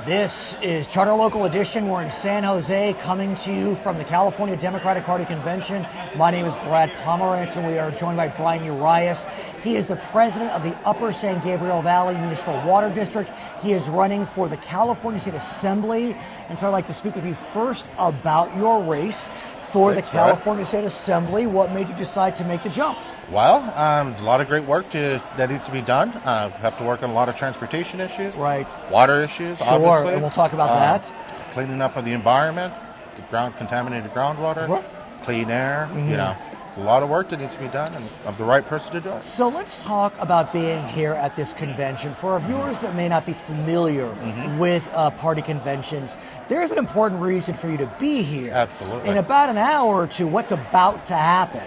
This is Charter Local Edition. We're in San Jose, coming to you from the California Democratic Party Convention. My name is Brad Pomerance, and we are joined by Bryan Urias. He is the president of the Upper San Gabriel Valley Municipal Water District. He is running for the California State Assembly. And so I'd like to speak with you first about your race for the California State Assembly. What made you decide to make the jump? Well, there's a lot of great work that needs to be done. We have to work on a lot of transportation issues, water issues, obviously. And we'll talk about that. Cleaning up of the environment, contaminated groundwater, clean air. You know, it's a lot of work that needs to be done, and I'm the right person to do it. So let's talk about being here at this convention. For our viewers that may not be familiar with party conventions, there is an important reason for you to be here. Absolutely. In about an hour or two, what's about to happen?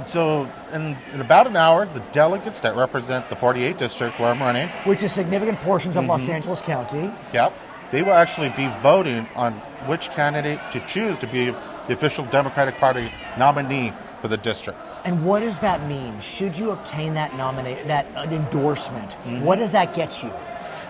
So in about an hour, the delegates that represent the 48th district where I'm running, which is significant portions of Los Angeles County. Yep. They will actually be voting on which candidate to choose to be the official Democratic Party nominee for the district. And what does that mean? Should you obtain that endorsement, what does that get you?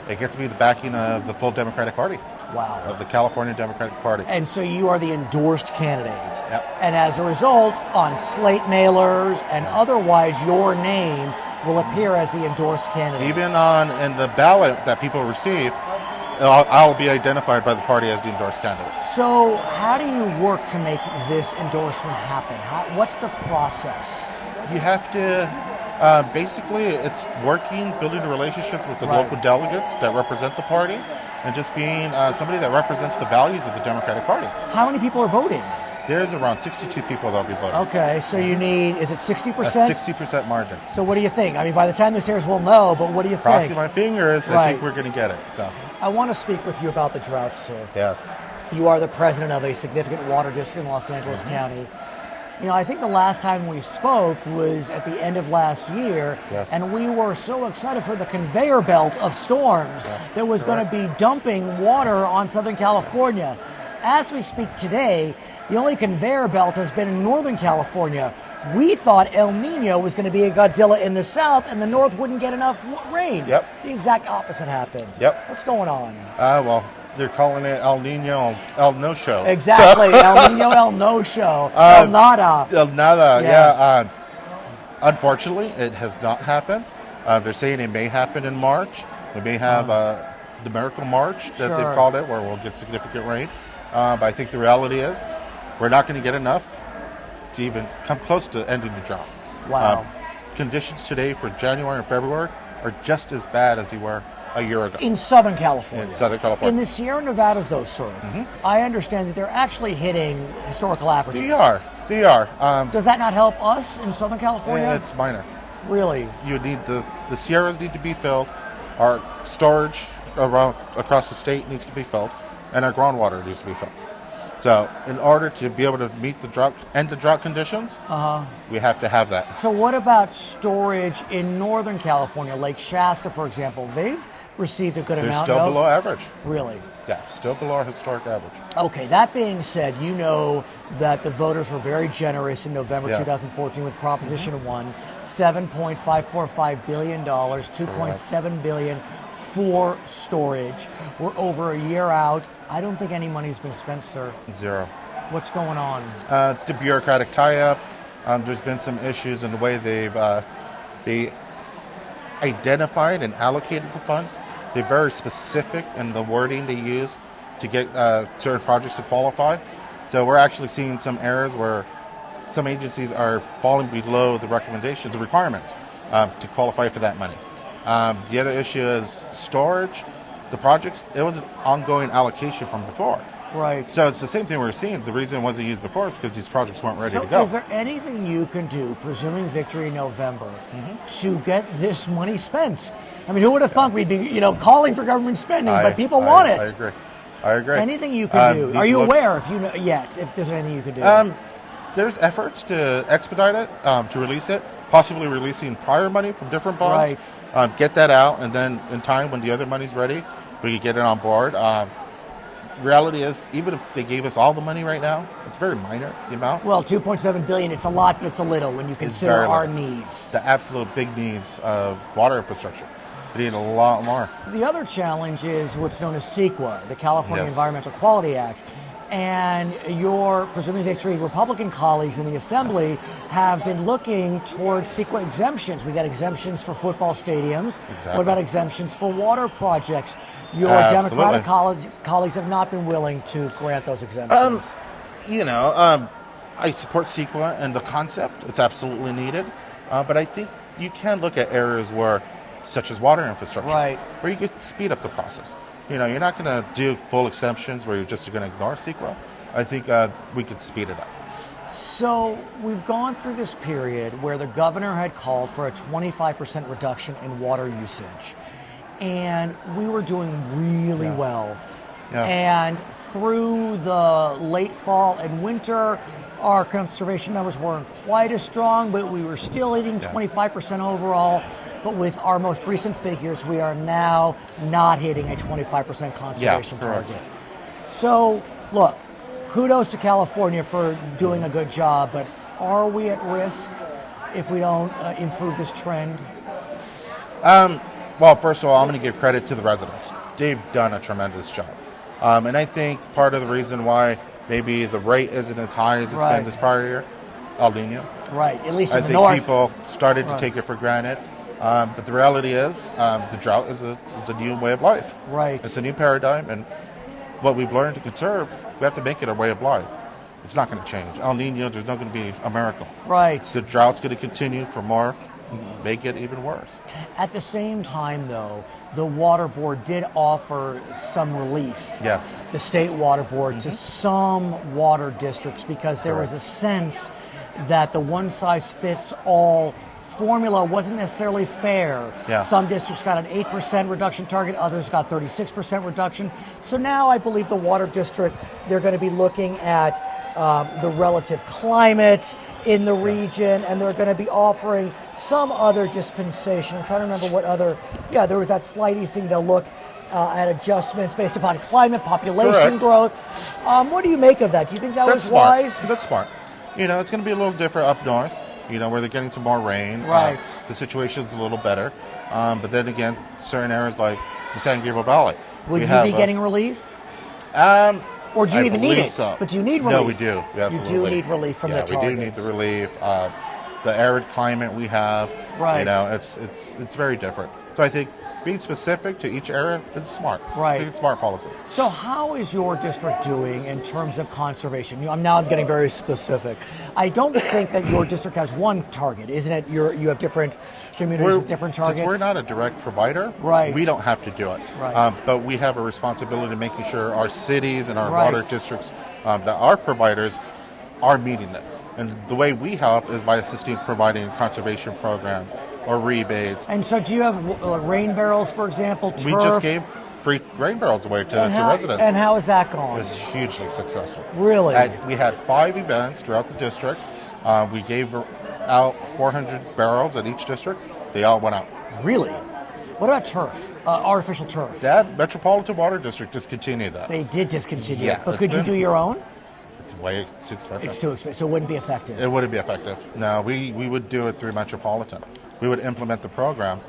It gets me the backing of the full Democratic Party. Wow. Of the California Democratic Party. And so you are the endorsed candidate. Yep. And as a result, on slate mailers and otherwise, your name will appear as the endorsed candidate. Even in the ballot that people receive, I'll be identified by the party as the endorsed candidate. So how do you work to make this endorsement happen? What's the process? You have to, basically, it's building a relationship with the local delegates that represent the party, and just being somebody that represents the values of the Democratic Party. How many people are voting? There's around 62 people that will be voting. Okay, so you need, is it 60%? A 60% margin. So what do you think? I mean, by the time this airs, we'll know, but what do you think? Crossing my fingers, I think we're going to get it. So I want to speak with you about the drought, sir. Yes. You are the president of a significant water district in Los Angeles County. You know, I think the last time we spoke was at the end of last year, and we were so excited for the conveyor belt of storms that was going to be dumping water on Southern California. As we speak today, the only conveyor belt has been in Northern California. We thought El Nino was going to be a Godzilla in the south, and the north wouldn't get enough rain. Yep. The exact opposite happened. Yep. What's going on? Well, they're calling it El Nino, El No Show. Exactly, so. El Nino, El No Show, El Nada. El Nada, yeah. Unfortunately, it has not happened. They're saying it may happen in March. We may have the Miracle March that they've called it, where we'll get significant rain. But I think the reality is we're not going to get enough to even come close to ending the drought. Wow. Conditions today for January and February are just as bad as they were a year ago. In Southern California. In Southern California. In the Sierra Nevadas, though, sir, I understand that they're actually hitting historical averages. They are. Does that not help us in Southern California? It's minor. Really? You need the Sierras need to be filled. Our storage across the state needs to be filled, and our groundwater needs to be filled. So, in order to be able to meet end the drought conditions, we have to have that. So, what about storage in Northern California, Lake Shasta, for example? They've received a good amount. They're still below average. Really? Yeah, still below our historic average. Okay, that being said, you know that the voters were very generous in November 2014 with Proposition 1, $7.545 billion, $2.7 billion for storage. We're over a year out. I don't think any money's been spent, sir. Zero. What's going on? It's the bureaucratic tie-up. There's been some issues in the way they identified and allocated the funds. They're very specific in the wording they use to get certain projects to qualify. So we're actually seeing some errors where some agencies are falling below the recommendations, the requirements to qualify for that money. The other issue is storage. The projects, it was an ongoing allocation from before. Right. So it's the same thing we're seeing. The reason it wasn't used before is because these projects weren't ready to go. Is there anything you can do, presuming victory in November, to get this money spent? I mean, who would have thought we'd be, calling for government spending, but people want it. I agree. Anything you can do? Are you aware, if there's anything you can do? There's efforts to expedite it, to release it, possibly releasing prior money from different bonds. Right. Get that out, and then in time, when the other money's ready, we can get it on board. Reality is, even if they gave us all the money right now, it's very minor, the amount. Well, $2.7 billion, it's a lot, but it's a little when you consider our needs. The absolute big needs of water infrastructure. They need a lot more. The other challenge is what's known as CEQA, the California Yes. Environmental Quality Act. And your, presuming victory, Republican colleagues in the Assembly have been looking towards CEQA exemptions. We got exemptions for football stadiums. Exactly. What about exemptions for water projects? Your Absolutely. Democratic colleagues have not been willing to grant those exemptions. I support CEQA and the concept. It's absolutely needed. But I think you can look at areas where, such as water infrastructure, Right. where you could speed up the process. You're not going to do full exemptions where you're just going to ignore CEQA. I think we could speed it up. So we've gone through this period where the governor had called for a 25% reduction in water usage. And we were doing really well. Yeah. And through the late fall and winter, our conservation numbers weren't quite as strong, but we were still hitting 25% overall. But with our most recent figures, we are now not hitting a 25% conservation target. So, look, kudos to California for doing a good job, but are we at risk if we don't improve this trend? Well, first of all, I'm going to give credit to the residents. They've done a tremendous job. And I think part of the reason why maybe the rate isn't as high as it's been this prior year, El Nino. Right, at least in I the think north. people started to take it for granted. But the reality is the drought is a new way of life. Right. It's a new paradigm. And what we've learned to conserve, we have to make it a way of life. It's not going to change. El Nino, there's not going to be a miracle. Right. The drought's going to continue for more, make it even worse. At the same time, though, the Water Board did offer some relief. Yes. The State Water Board to some water districts because there was a sense that the one-size-fits-all formula wasn't necessarily fair. Yeah. Some districts got an 8% reduction target, others got 36% reduction. So now I believe the water district, they're going to be looking at the relative climate in the region, and they're going to be offering some other dispensation. I'm trying to remember what other, there was that slight easing to look at adjustments based upon climate, population growth. What do you make of that? Do you think that was wise? That's smart. It's going to be a little different up north, where they're getting some more rain. Right. The situation's a little better. But then again, certain areas like the San Gabriel Valley. Would you be getting relief? Or do you even need it? So. But do you need relief? No, we do. We absolutely. You do need relief from the targets. We do need the relief. The arid climate we have, right. It's very different. So I think being specific to each area is smart. Right. I think it's smart policy. So how is your district doing in terms of conservation? I'm getting very specific. I don't think that your district has one target, isn't it? You have different communities with different targets. Since we're not a direct provider, right. we don't have to do it. Right. But we have a responsibility to making sure our cities and our water districts that are providers are meeting it. And the way we help is by assisting providing conservation programs or rebates. And so do you have rain barrels, for example, turf? We just gave free rain barrels away to residents. And how is that going? It's hugely successful. Really? We had 5 events throughout the district. We gave out 400 barrels at each district. They all went out. Really? What about turf, artificial turf? That Metropolitan Water District discontinued that. They did discontinue it. But could you do your own? It's way too expensive. It's too expensive, so it wouldn't be effective. It wouldn't be effective. No, we would do it through Metropolitan. We would implement the program,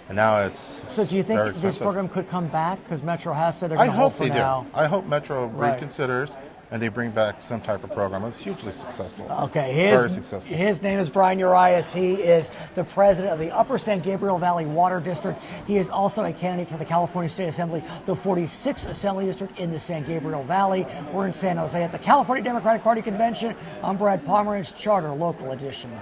and now it's So do you think this program could come back? Because Metro has said they're going to hold for now. I hope Metro reconsiders and they bring back some type of program. It was hugely successful. Okay, very successful. His name is Bryan Urias. He is the president of the Upper San Gabriel Valley Water District. He is also a candidate for the California State Assembly, the 46th Assembly District in the San Gabriel Valley. We're in San Jose at the California Democratic Party Convention. I'm Brad Pomerance, Charter Local Edition.